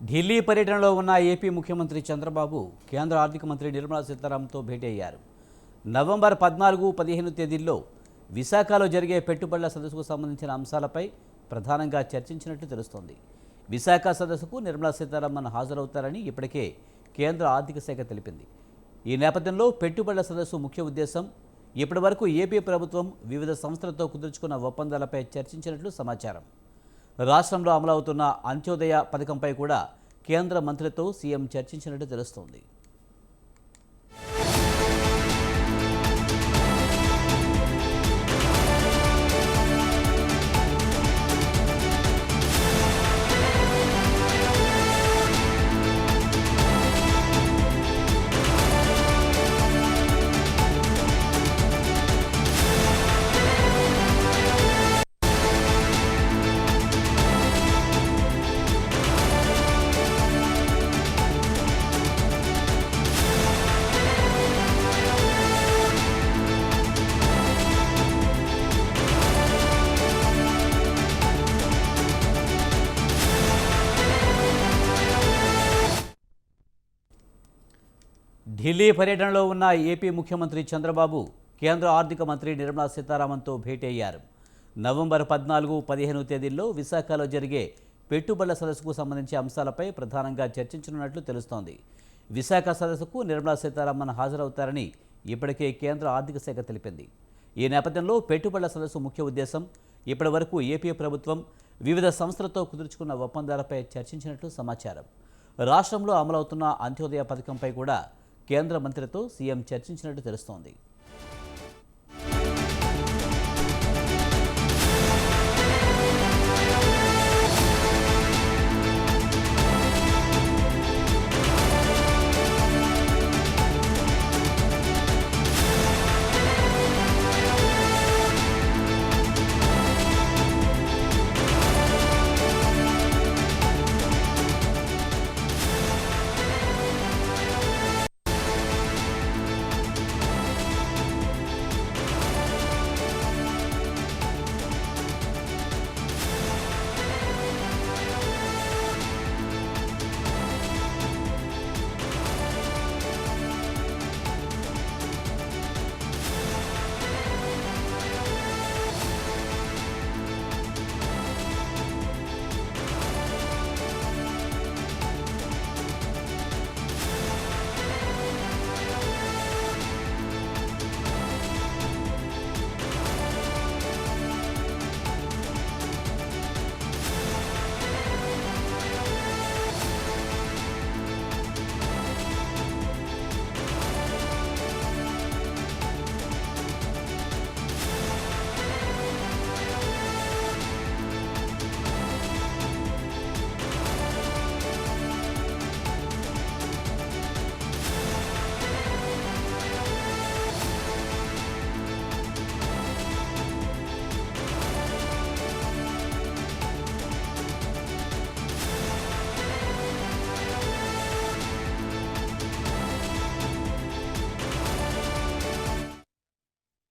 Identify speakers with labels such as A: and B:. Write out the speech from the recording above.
A: ఢిల్లీ పర్యటనలో ఉన్న ఏపీ ముఖ్యమంత్రి చంద్రబాబు కేంద్ర ఆర్థిక మంత్రి నిర్మలా సీతారామన్తో భేటీ అయ్యారు. నవంబర్ 14-15 తేదీల్లో విశాఖలో జరిగే పెట్టుబడుల సదస్సుకు సంబంధించిన అంశాలపై ప్రధానంగా చర్చించినట్లు తెలుస్తోంది. విశాఖ సదస్సుకు నిర్మలా సీతారామన్ హాజరవుతారని ఇప్పటికే కేంద్ర ఆర్థిక శాఖ తెలిపింది. ఈ నేపథ్యంలో పెట్టుబడుల సదస్సు ముఖ్య ఉద్దేశం ఇప్పటివరకు ఏపీ ప్రభుత్వం వివిధ సంస్థలతో కుదుర్చుకున్న ఒప్పందాలపై చర్చించినట్లు సమాచారం. రాష్ట్రంలో అమలవుతున్న అంత్యోదయ పథకంపై కూడా కేంద్ర మంత్రితో సీఎం చర్చించినట్టు తెలుస్తోంది. ఢిల్లీ పర్యటనలో ఉన్న ఏపీ ముఖ్యమంత్రి చంద్రబాబు కేంద్ర ఆర్థిక మంత్రి నిర్మలా సీతారామన్తో భేటీ అయ్యారు. నవంబర్ 14-15 తేదీల్లో విశాఖలో జరిగే పెట్టుబడుల సదస్సుకు సంబంధించి అంశాలపై ప్రధానంగా చర్చించనున్నట్లు తెలుస్తోంది. విశాఖ సదస్సుకు నిర్మలా సీతారామన్ హాజరవుతారని ఇప్పటికే కేంద్ర ఆర్థిక శాఖ తెలిపింది. ఈ నేపథ్యంలో పెట్టుబడుల సదస్సు ముఖ్య ఉద్దేశం ఇప్పటివరకు ఏపీ ప్రభుత్వం వివిధ సంస్థలతో కుదుర్చుకున్న ఒప్పందాలపై చర్చించినట్లు సమాచారం. రాష్ట్రంలో అమలవుతున్న అంత్యోదయ పథకంపై కూడా కేంద్ర మంత్రితో సీఎం చర్చించినట్టు తెలుస్తోంది.